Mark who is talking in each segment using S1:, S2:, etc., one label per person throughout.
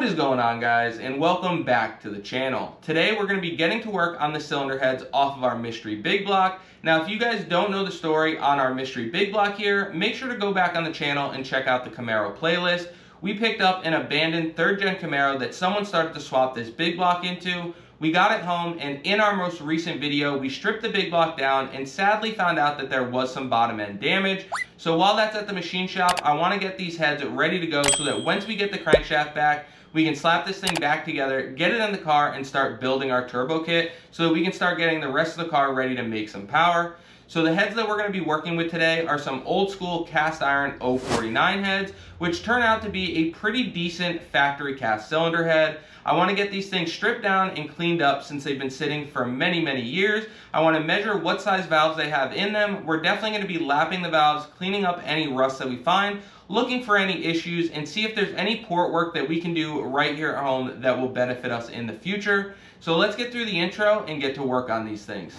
S1: is going on, guys, and welcome back to the channel. Today we're going to be getting to work on the cylinder heads off of our mystery big block. Now if you guys don't know the story on our mystery big block here, make sure to go back on the channel and check out the Camaro playlist. We picked up an abandoned 3rd gen Camaro that someone started to swap this big block into. We got it home, and in our most recent video, we stripped the big block down and sadly found out that there was some bottom end damage. So while that's at the machine shop, I want to get these heads ready to go so that once we get the crankshaft back, we can slap this thing back together, get it in the car, and start building our turbo kit so that we can start getting the rest of the car ready to make some power. So the heads that we're going to be working with today are some old school cast iron 049 heads, which turn out to be a pretty decent factory cast cylinder head. I want to get these things stripped down and cleaned up since they've been sitting for many years. I want to measure what size valves they have in them. We're definitely going to be lapping the valves, cleaning up any rust that we find, looking for any issues, and see if there's any port work that we can do right here at home that will benefit us in the future. So let's get through the intro and get to work on these things.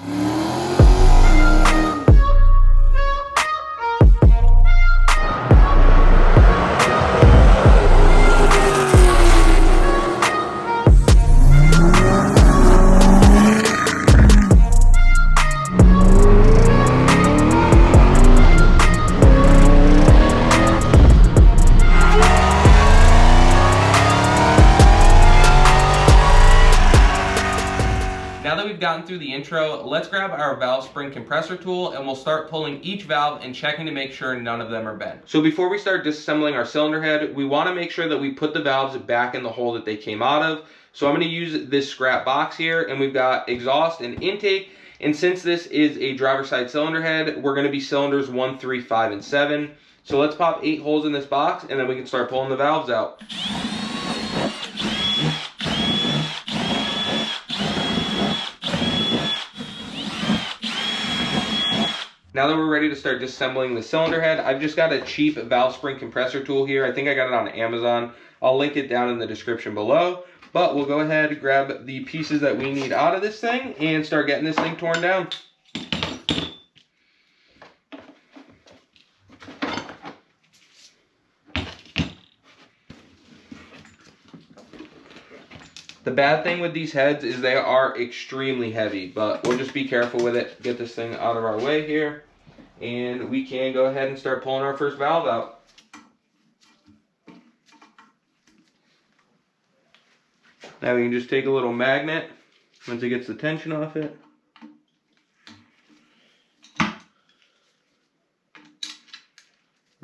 S1: Now that we've gotten through the intro, let's grab our valve spring compressor tool and we'll start pulling each valve and checking to make sure none of them are bent. So before we start disassembling our cylinder head, we want to make sure that we put the valves back in the hole that they came out of. So I'm going to use this scrap box here, and we've got exhaust and intake. And since this is a driver's side cylinder head, we're going to be cylinders 1, 3, 5, and 7. So let's pop 8 holes in this box and then we can start pulling the valves out. Now that we're ready to start disassembling the cylinder head, I've just got a cheap valve spring compressor tool here. I think I got it on Amazon. I'll link it down in the description below. But we'll go ahead and grab the pieces that we need out of this thing and start getting this thing torn down. The bad thing with these heads is they are extremely heavy, but we'll just be careful with it. Get this thing out of our way here, and we can go ahead and start pulling our first valve out. Now we can just take a little magnet once it gets the tension off it.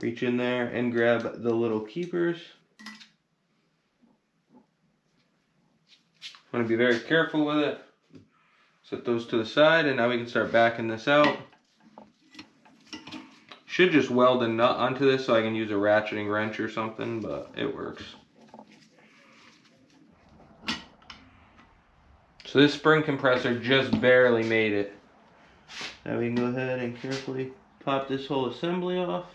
S1: Reach in there and grab the little keepers. Want to be very careful with it. Set those to the side, and now we can start backing this out. Should just weld a nut onto this so I can use a ratcheting wrench or something, but it works. So this spring compressor just barely made it. Now we can go ahead and carefully pop this whole assembly off.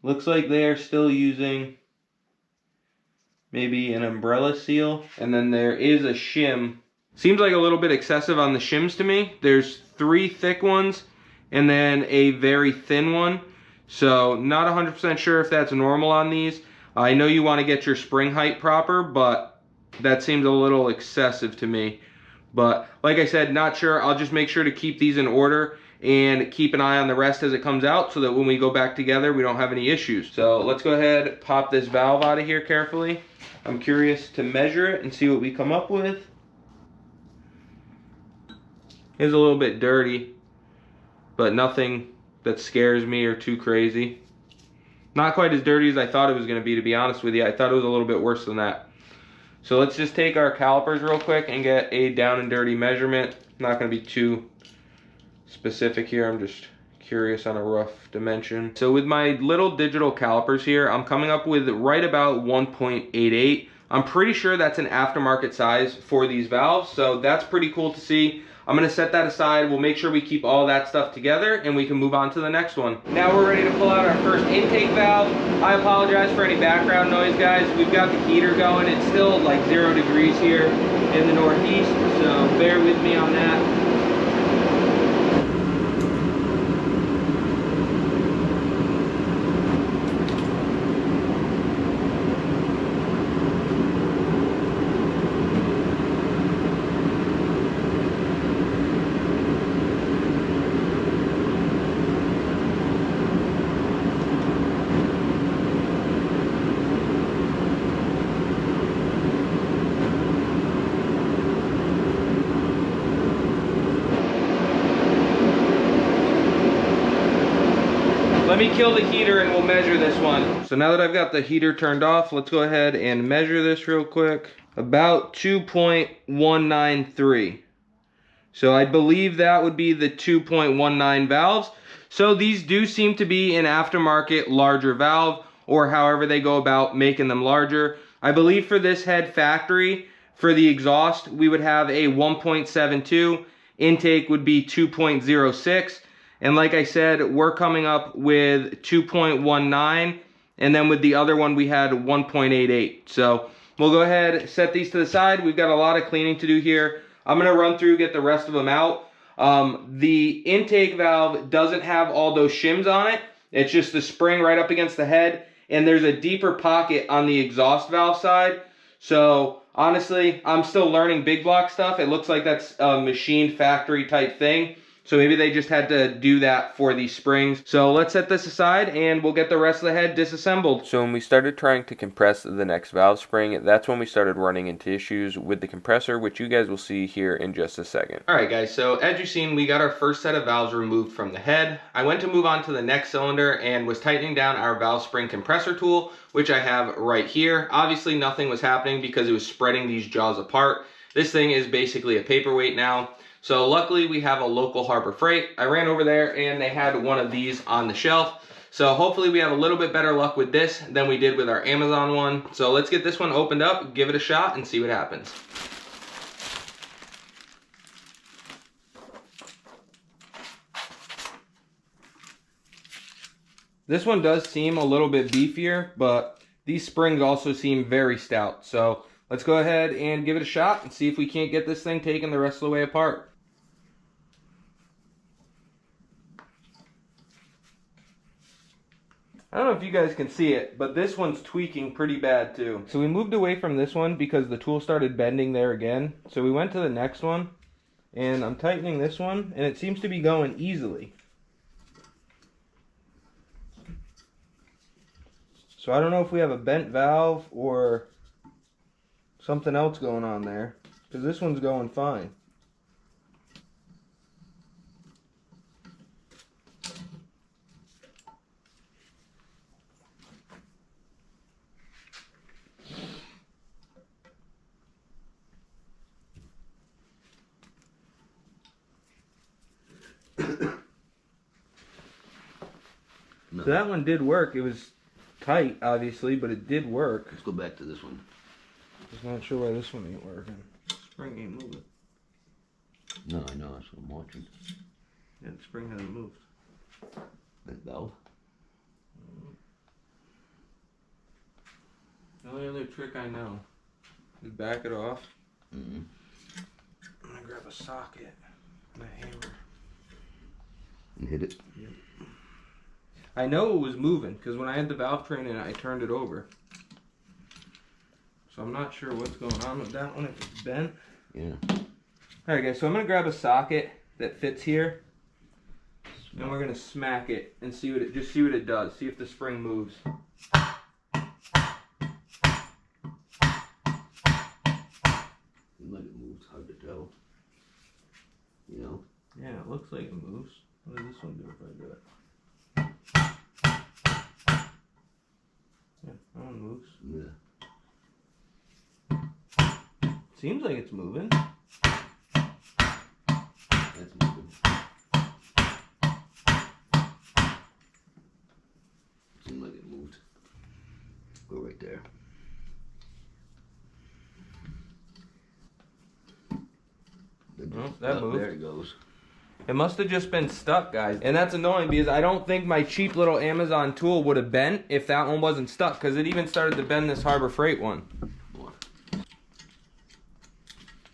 S1: Looks like they are still using maybe an umbrella seal, and then there is a shim. Seems like a little bit excessive on the shims to me. There's 3 thick ones and then a very thin one. So not 100% sure if that's normal on these. I know you want to get your spring height proper, but that seems a little excessive to me. But like I said, not sure. I'll just make sure to keep these in order and keep an eye on the rest as it comes out so that when we go back together we don't have any issues. So let's go ahead, pop this valve out of here carefully. I'm curious to measure it and see what we come up with. It's a little bit dirty, but nothing that scares me or too crazy. Not quite as dirty as I thought it was going to be honest with you. I thought it was a little bit worse than that. So let's just take our calipers real quick and get a down and dirty measurement. Not going to be too specific here, I'm just curious on a rough dimension. So with my little digital calipers here, I'm coming up with right about 1.88. I'm pretty sure that's an aftermarket size for these valves, so that's pretty cool to see. I'm going to set that aside. We'll make sure we keep all that stuff together and we can move on to the next one. Now we're ready to pull out our first intake valve. I apologize for any background noise, guys. We've got the heater going. It's still like 0 degrees here in the Northeast, so bear with me on that. me kill the heater and we'll measure this one. So now that I've got the heater turned off, let's go ahead and measure this real quick. About 2.193. So I believe that would be the 2.19 valves. So these do seem to be an aftermarket larger valve, or however they go about making them larger. I believe for this head factory, for the exhaust, we would have a 1.72. Intake would be 2.06. And like I said, we're coming up with 2.19. And then with the other one, we had 1.88. So we'll go ahead, set these to the side. We've got a lot of cleaning to do here. I'm gonna run through, get the rest of them out. The intake valve doesn't have all those shims on it. It's just the spring right up against the head. And there's a deeper pocket on the exhaust valve side. So honestly, I'm still learning big block stuff. It looks like that's a machine factory type thing. So maybe they just had to do that for these springs. So let's set this aside and we'll get the rest of the head disassembled. So when we started trying to compress the next valve spring, that's when we started running into issues with the compressor, which you guys will see here in just a second. All right guys, so as you've seen, we got our first set of valves removed from the head. I went to move on to the next cylinder and was tightening down our valve spring compressor tool, which I have right here. Obviously nothing was happening because it was spreading these jaws apart. This thing is basically a paperweight now. So luckily we have a local Harbor Freight. I ran over there and they had one of these on the shelf. So hopefully we have a little bit better luck with this than we did with our Amazon one. So let's get this one opened up, give it a shot, and see what happens. This one does seem a little bit beefier, but these springs also seem very stout. So let's go ahead and give it a shot and see if we can't get this thing taken the rest of the way apart. I don't know if you guys can see it, but this one's tweaking pretty bad too. So we moved away from this one because the tool started bending there again. So we went to the next one, and I'm tightening this one, and it seems to be going easily. So I don't know if we have a bent valve or something else going on there, because this one's going fine.
S2: No.
S1: So that one did work. It was tight, obviously, but it did work.
S2: Let's go back to this one.
S1: Just not sure why this one ain't working. Spring ain't moving.
S2: No, I know. That's what I'm watching.
S1: Yeah, the spring hasn't moved.
S2: That valve.
S1: The only other trick I know is back it off.
S2: Mm-hmm.
S1: I'm gonna grab a socket and a hammer.
S2: And hit it.
S1: Yep. I know it was moving because when I had the valve train in, I turned it over. So I'm not sure what's going on with that one, if it's bent.
S2: Yeah.
S1: Alright guys, so I'm going to grab a socket that fits here. And we're going to smack it and see what it, just see what it does. See if the spring moves.
S2: Like it moves, hard to tell. You know?
S1: Yeah, it looks like it moves. What does this one do if I do it? Yeah, that one moves.
S2: Yeah.
S1: Seems like it's moving.
S2: That's moving. Seemed like it moved. Go right there.
S1: Oh, that moved.
S2: There it goes.
S1: It must have just been stuck, guys. And that's annoying because I don't think my cheap little Amazon tool would have bent if that one wasn't stuck, because it even started to bend this Harbor Freight one.
S2: More.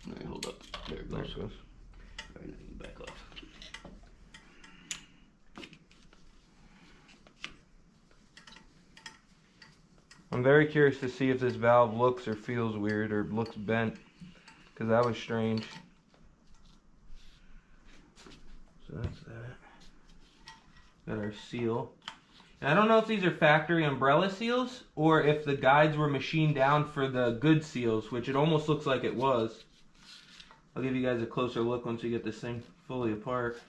S2: Alright, hold up. There it goes. Alright, now you can back off.
S1: I'm very curious to see if this valve looks or feels weird or looks bent, because that was strange. So that's that. Got our seal. And I don't know if these are factory umbrella seals or if the guides were machined down for the good seals, which it almost looks like it was. I'll give you guys a closer look once we get this thing fully apart.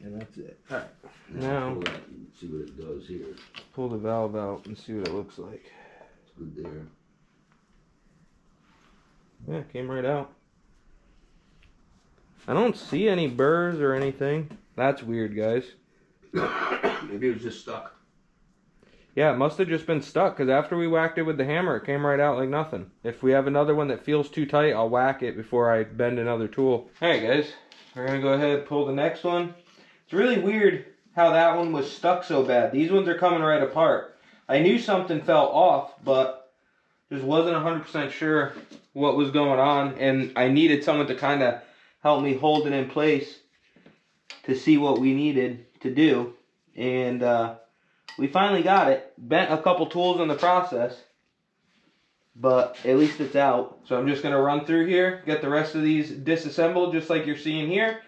S2: And that's it.
S1: Alright, now
S2: pull that and see what it does here.
S1: Pull the valve out and see what it looks like.
S2: It's good there.
S1: Yeah, it came right out. I don't see any burrs or anything. That's weird, guys.
S2: Maybe it was just stuck.
S1: Yeah, it must have just been stuck, because after we whacked it with the hammer, it came right out like nothing. If we have another one that feels too tight, I'll whack it before I bend another tool. Alright guys, we're going to go ahead and pull the next one. It's really weird how that one was stuck so bad. These ones are coming right apart. I knew something fell off, but just wasn't 100% sure what was going on, and I needed someone to kind of help me hold it in place to see what we needed to do. And we finally got it. Bent a couple tools in the process, but at least it's out. So I'm just going to run through here, get the rest of these disassembled just like you're seeing here.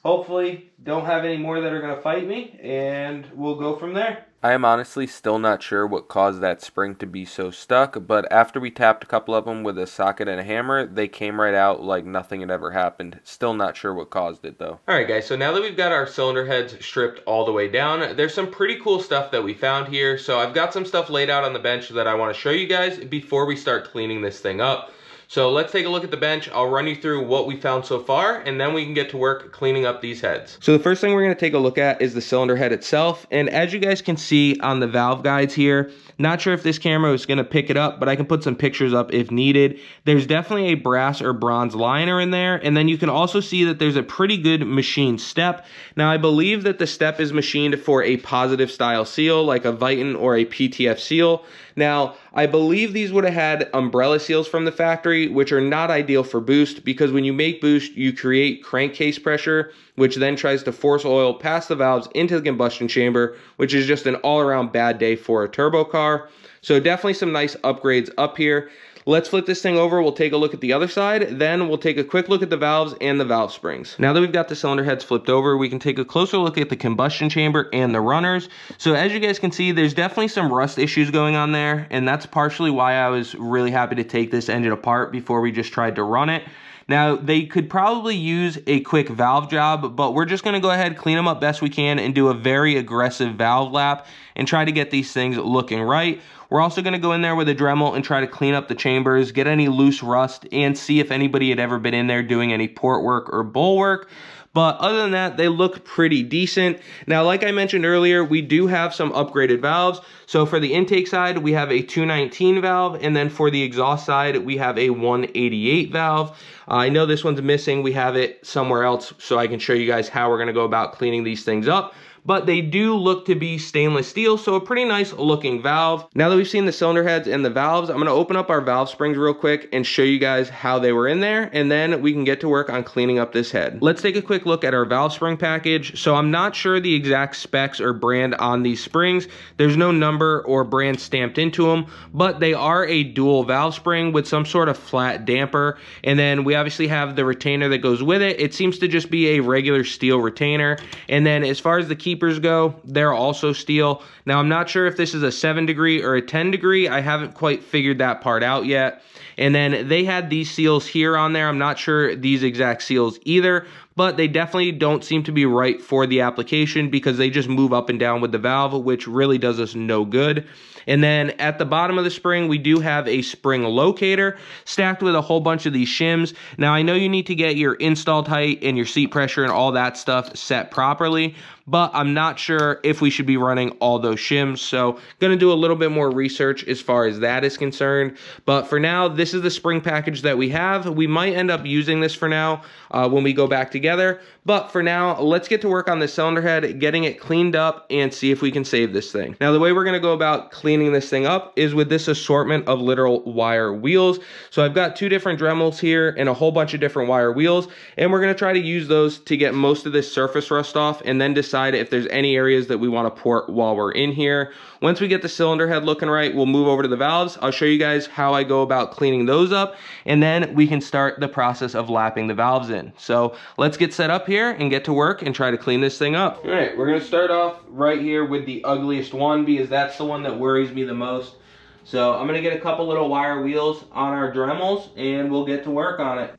S1: Hopefully don't have any more that are going to fight me, and we'll go from there. I am honestly still not sure what caused that spring to be so stuck, but after we tapped a couple of them with a socket and a hammer, they came right out like nothing had ever happened. Still not sure what caused it though. Alright guys, so now that we've got our cylinder heads stripped all the way down, there's some pretty cool stuff that we found here. So I've got some stuff laid out on the bench that I want to show you guys before we start cleaning this thing up. So let's take a look at the bench. I'll run you through what we found so far, and then we can get to work cleaning up these heads. So the first thing we're going to take a look at is the cylinder head itself. And as you guys can see on the valve guides here, not sure if this camera is going to pick it up, but I can put some pictures up if needed. There's definitely a brass or bronze liner in there. And then you can also see that there's a pretty good machined step. Now I believe that the step is machined for a positive style seal, like a Viton or a PTF seal. Now, I believe these would have had umbrella seals from the factory, which are not ideal for boost, because when you make boost, you create crankcase pressure, which then tries to force oil past the valves into the combustion chamber, which is just an all-around bad day for a turbo car. So definitely some nice upgrades up here. Let's flip this thing over, we'll take a look at the other side, then we'll take a quick look at the valves and the valve springs. Now that we've got the cylinder heads flipped over, we can take a closer look at the combustion chamber and the runners. So as you guys can see, there's definitely some rust issues going on there, and that's partially why I was really happy to take this engine apart before we just tried to run it. Now, they could probably use a quick valve job, but we're just going to go ahead, clean them up best we can, and do a very aggressive valve lap and try to get these things looking right. We're also going to go in there with a Dremel and try to clean up the chambers, get any loose rust, and see if anybody had ever been in there doing any port work or bowl work. But other than that, they look pretty decent. Now, like I mentioned earlier, we do have some upgraded valves. So for the intake side, we have a 219 valve, and then for the exhaust side, we have a 188 valve. I know this one's missing. We have it somewhere else, so I can show you guys how we're going to go about cleaning these things up. But they do look to be stainless steel, so a pretty nice looking valve. Now that we've seen the cylinder heads and the valves, I'm going to open up our valve springs real quick and show you guys how they were in there, and then we can get to work on cleaning up this head. Let's take a quick look at our valve spring package. So I'm not sure the exact specs or brand on these springs. There's no number or brand stamped into them, but they are a dual valve spring with some sort of flat damper, and then we obviously have the retainer that goes with it. It seems to just be a regular steel retainer, and then as far as the keepers go, they're also steel. Now I'm not sure if this is a 7 degree or a 10 degree. I haven't quite figured that part out yet. And then they had these seals here on there. I'm not sure these exact seals either, but they definitely don't seem to be right for the application because they just move up and down with the valve, which really does us no good. And then at the bottom of the spring, we do have a spring locator stacked with a whole bunch of these shims. Now, I know you need to get your installed height and your seat pressure and all that stuff set properly, but I'm not sure if we should be running all those shims. So going to do a little bit more research as far as that is concerned. But for now, this is the spring package that we have. We might end up using this for now when we go back together. But for now, let's get to work on the cylinder head, getting it cleaned up and see if we can save this thing. Now, the way we're going to go about cleaning this thing up is with this assortment of literal wire wheels. So I've got 2 different Dremels here and a whole bunch of different wire wheels, and we're going to try to use those to get most of this surface rust off and then decide if there's any areas that we want to port while we're in here. Once we get the cylinder head looking right, we'll move over to the valves. I'll show you guys how I go about cleaning those up, and then we can start the process of lapping the valves in. So let's get set up here and get to work and try to clean this thing up. All right, we're going to start off right here with the ugliest one because that's the one that worries me the most. So I'm going to get a couple little wire wheels on our Dremels and we'll get to work on it.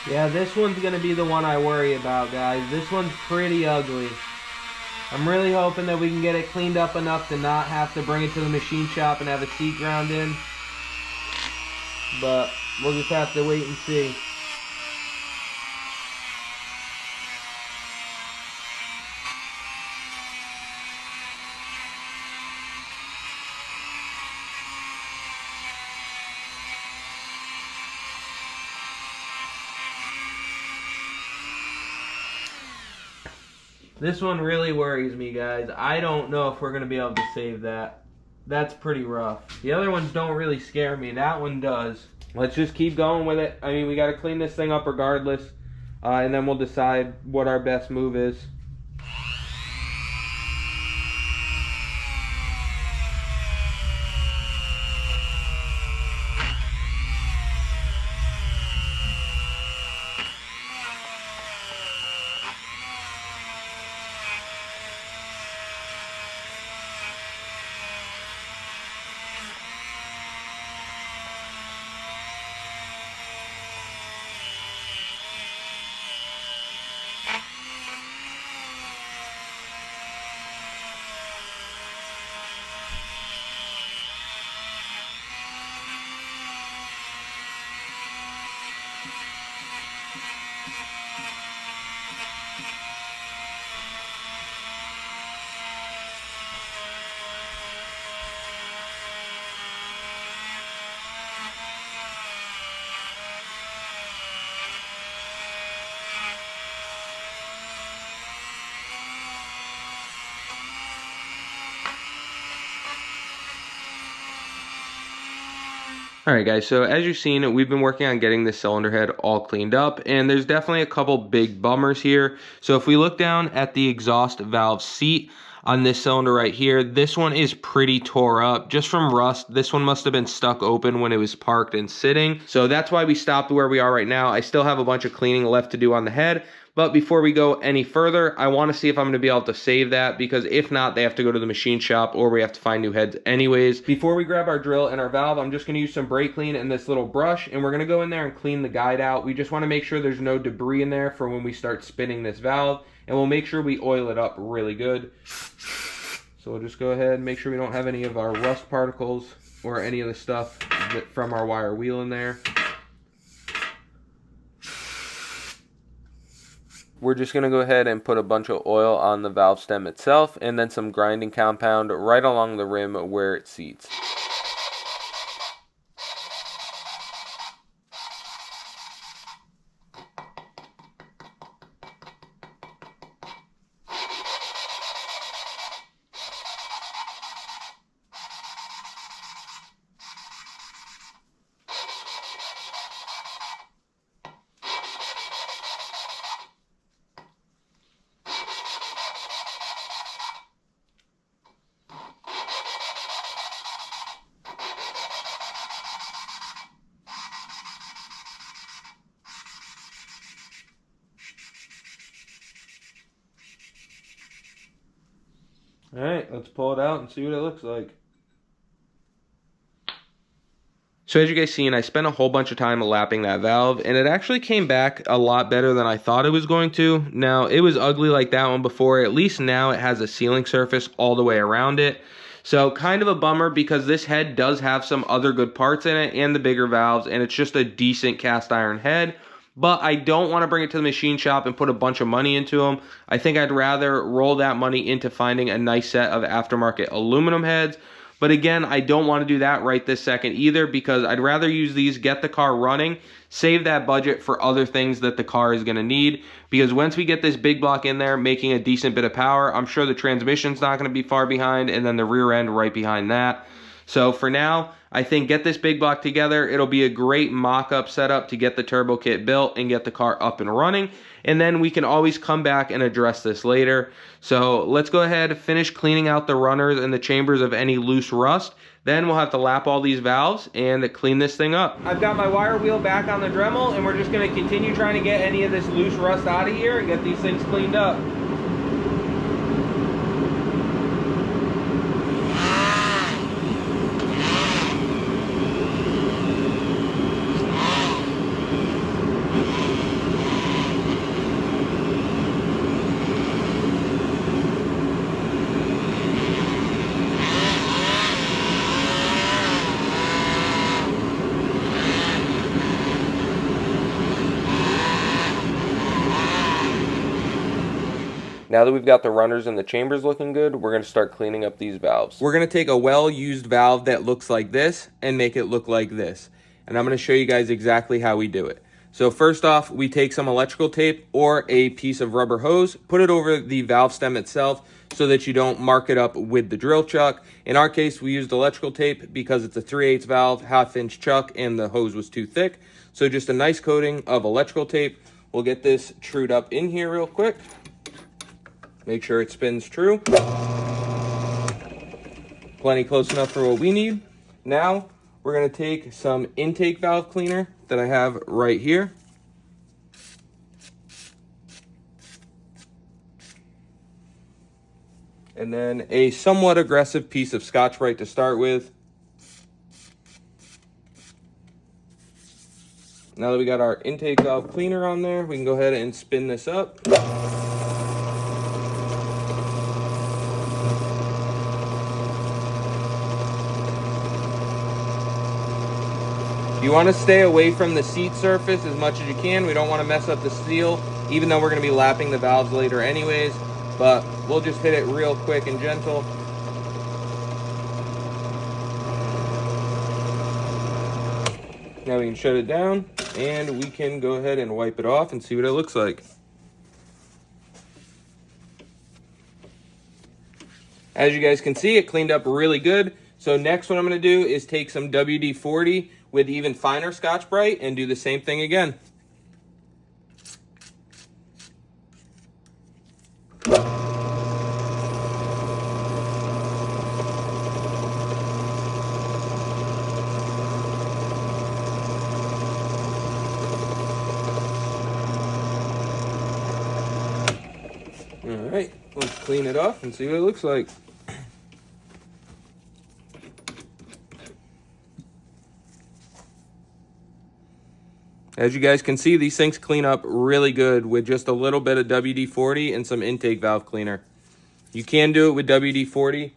S1: Yeah, this one's going to be the one I worry about, guys. This one's pretty ugly. I'm really hoping that we can get it cleaned up enough to not have to bring it to the machine shop and have a seat ground in. But we'll just have to wait and see. This one really worries me, guys. I don't know if we're going to be able to save that. That's pretty rough. The other ones don't really scare me. That one does. Let's just keep going with it. I mean, we got to clean this thing up regardless. And then we'll decide what our best move is. Alright guys, so as you've seen, we've been working on getting this cylinder head all cleaned up, and there's definitely a couple big bummers here. So if we look down at the exhaust valve seat on this cylinder right here, this one is pretty tore up just from rust. This one must have been stuck open when it was parked and sitting. So that's why we stopped where we are right now. I still have a bunch of cleaning left to do on the head. But before we go any further, I want to see if I'm going to be able to save that, because if not, they have to go to the machine shop or we have to find new heads anyways. Before we grab our drill and our valve, I'm just going to use some brake clean and this little brush, and we're going to go in there and clean the guide out. We just want to make sure there's no debris in there for when we start spinning this valve, and we'll make sure we oil it up really good. So we'll just go ahead and make sure we don't have any of our rust particles or any of the stuff from our wire wheel in there. We're just going to go ahead and put a bunch of oil on the valve stem itself, and then some grinding compound right along the rim where it seats. Alright, let's pull it out and see what it looks like. So as you guys seen, I spent a whole bunch of time lapping that valve, and it actually came back a lot better than I thought it was going to. Now, it was ugly like that one before. At least now it has a sealing surface all the way around it. So kind of a bummer, because this head does have some other good parts in it and the bigger valves, and it's just a decent cast iron head. But I don't want to bring it to the machine shop and put a bunch of money into them. I think I'd rather roll that money into finding a nice set of aftermarket aluminum heads. But again, I don't want to do that right this second either, because I'd rather use these, get the car running, save that budget for other things that the car is going to need. Because once we get this big block in there making a decent bit of power, I'm sure the transmission's not going to be far behind, and then the rear end right behind that. So for now, I think get this big block together. It'll be a great mock-up setup to get the turbo kit built and get the car up and running. And then we can always come back and address this later. So let's go ahead, finish cleaning out the runners and the chambers of any loose rust. Then we'll have to lap all these valves and clean this thing up. I've got my wire wheel back on the Dremel, and we're just going to continue trying to get any of this loose rust out of here and get these things cleaned up. Now that we've got the runners and the chambers looking good, we're going to start cleaning up these valves. We're going to take a well-used valve that looks like this and make it look like this. And I'm going to show you guys exactly how we do it. So first off, we take some electrical tape or a piece of rubber hose, put it over the valve stem itself so that you don't mark it up with the drill chuck. In our case, we used electrical tape because it's a 3/8 valve, 1/2-inch chuck, and the hose was too thick. So just a nice coating of electrical tape. We'll get this trued up in here real quick. Make sure it spins true. Plenty close enough for what we need. Now, we're going to take some intake valve cleaner that I have right here. And then a somewhat aggressive piece of Scotch-Brite to start with. Now that we got our intake valve cleaner on there, we can go ahead and spin this up. You want to stay away from the seat surface as much as you can. We don't want to mess up the seal, even though we're going to be lapping the valves later anyways. But we'll just hit it real quick and gentle. Now we can shut it down, and we can go ahead and wipe it off and see what it looks like. As you guys can see, it cleaned up really good. So next what I'm going to do is take some WD-40 with even finer Scotch-Brite and do the same thing again. All right, let's clean it off and see what it looks like. As you guys can see, these things clean up really good with just a little bit of WD-40 and some intake valve cleaner. You can do it with WD-40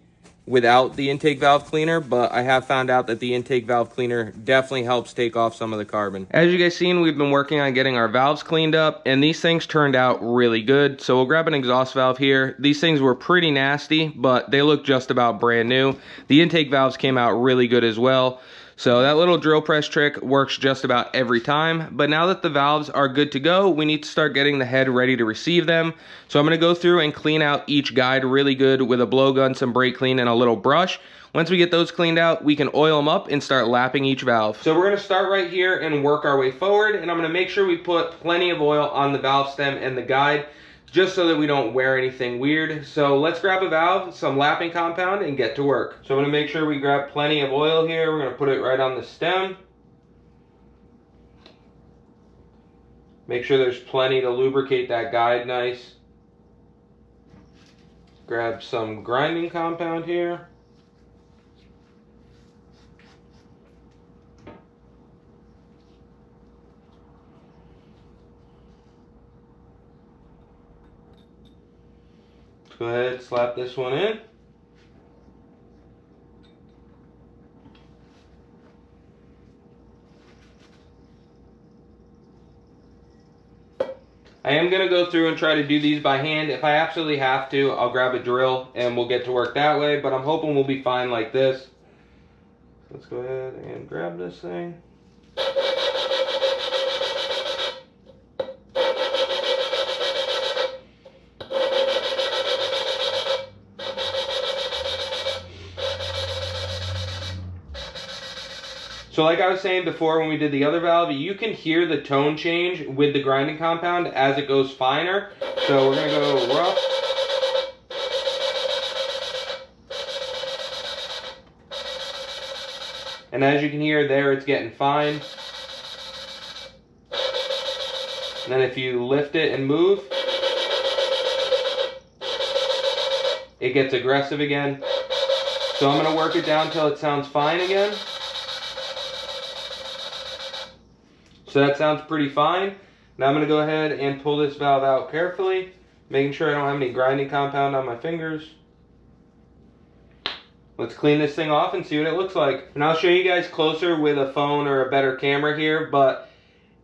S1: without the intake valve cleaner, but I have found out that the intake valve cleaner definitely helps take off some of the carbon. As you guys seen, we've been working on getting our valves cleaned up, and these things turned out really good. So we'll grab an exhaust valve here. These things were pretty nasty, but they look just about brand new. The intake valves came out really good as well. So that little drill press trick works just about every time. But now that the valves are good to go, we need to start getting the head ready to receive them. So I'm going to go through and clean out each guide really good with a blowgun, some brake clean, and a little brush. Once we get those cleaned out, we can oil them up and start lapping each valve. So we're going to start right here and work our way forward. And I'm going to make sure we put plenty of oil on the valve stem and the guide, just so that we don't wear anything weird. So let's grab a valve, some lapping compound, and get to work. So I'm gonna make sure we grab plenty of oil here. We're gonna put it right on the stem. Make sure there's plenty to lubricate that guide nice. Grab some grinding compound here. Go ahead, slap this one in. I am going to go through and try to do these by hand. If I absolutely have to, I'll grab a drill and we'll get to work that way, but I'm hoping we'll be fine like this. Let's go ahead and grab this thing. So like I was saying before when we did the other valve, you can hear the tone change with the grinding compound as it goes finer. So we're going to go rough. And as you can hear there, it's getting fine. And then if you lift it and move, it gets aggressive again. So I'm going to work it down until it sounds fine again. So that sounds pretty fine. Now I'm going to go ahead and pull this valve out carefully, making sure I don't have any grinding compound on my fingers. Let's clean this thing off and see what it looks like. And I'll show you guys closer with a phone or a better camera here, but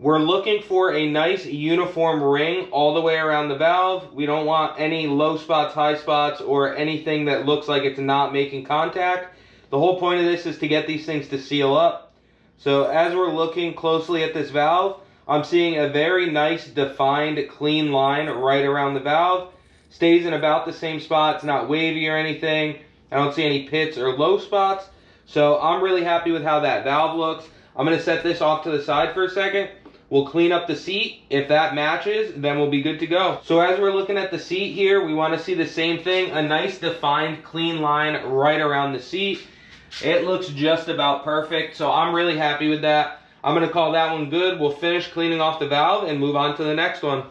S1: We're looking for a nice uniform ring all the way around the valve. We don't want any low spots, high spots, or anything that looks like it's not making contact. The whole point of this is to get these things to seal up. So as we're looking closely at this valve, I'm seeing a very nice defined clean line right around the valve. Stays in about the same spot. It's not wavy or anything. I don't see any pits or low spots. So I'm really happy with how that valve looks. I'm going to set this off to the side for a second. We'll clean up the seat. If that matches, then we'll be good to go. So as we're looking at the seat here, we want to see the same thing. A nice defined clean line right around the seat. It looks just about perfect. So I'm really happy with that. I'm going to call that one good. We'll finish cleaning off the valve and move on to the next one.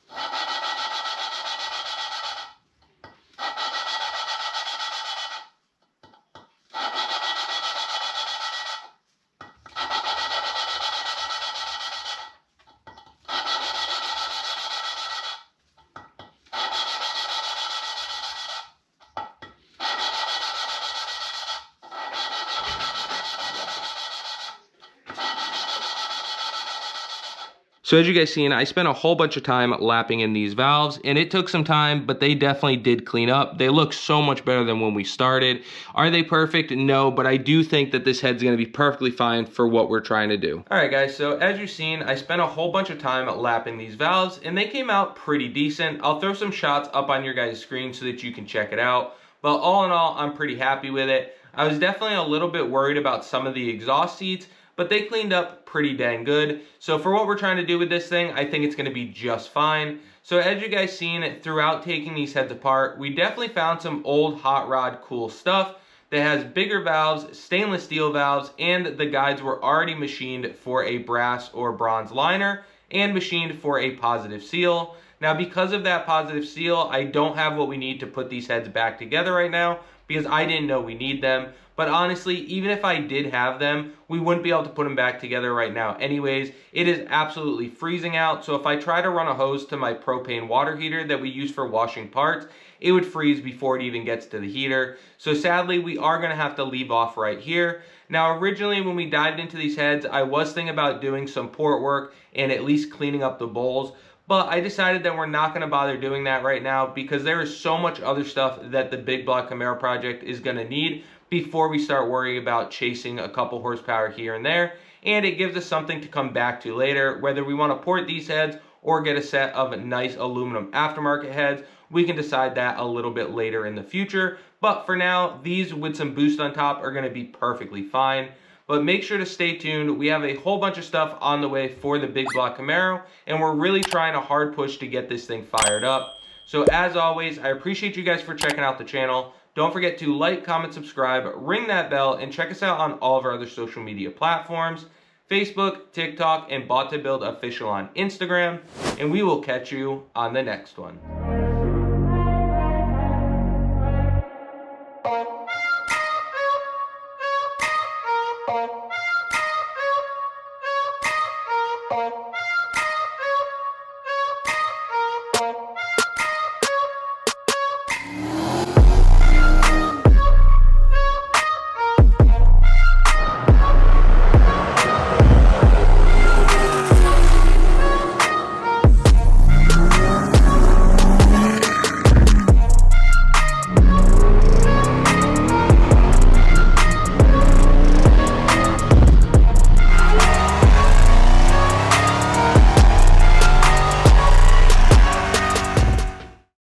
S1: So as you guys seen, I spent a whole bunch of time lapping in these valves, and it took some time, but they definitely did clean up. They look so much better than when we started. Are they perfect? No, but I do think that this head's gonna be perfectly fine for what we're trying to do. All right guys, so as you've seen, I spent a whole bunch of time lapping these valves, and they came out pretty decent. I'll throw some shots up on your guys' screen so that you can check it out. But all in all, I'm pretty happy with it. I was definitely a little bit worried about some of the exhaust seats, but they cleaned up pretty dang good. So for what we're trying to do with this thing, I think it's gonna be just fine. So as you guys seen, throughout taking these heads apart, we definitely found some old hot rod cool stuff that has bigger valves, stainless steel valves, and the guides were already machined for a brass or bronze liner and machined for a positive seal. Now because of that positive seal, I don't have what we need to put these heads back together right now because I didn't know we need them. But honestly, even if I did have them, we wouldn't be able to put them back together right now anyways. It is absolutely freezing out, so if I try to run a hose to my propane water heater that we use for washing parts, it would freeze before it even gets to the heater. So sadly, we are going to have to leave off right here. Now originally when we dived into these heads, I was thinking about doing some port work and at least cleaning up the bowls. But I decided that we're not going to bother doing that right now because there is so much other stuff that the Big Block Camaro project is going to need before we start worrying about chasing a couple horsepower here and there. And it gives us something to come back to later. Whether we want to port these heads or get a set of nice aluminum aftermarket heads, we can decide that a little bit later in the future. But for now, these with some boost on top are going to be perfectly fine. But make sure to stay tuned. We have a whole bunch of stuff on the way for the Big Block Camaro, and we're really trying a hard push to get this thing fired up. So as always, I appreciate you guys for checking out the channel. Don't forget to like, comment, subscribe, ring that bell, and check us out on all of our other social media platforms. Facebook, TikTok, and Bought to Build Official on Instagram. And we will catch you on the next one.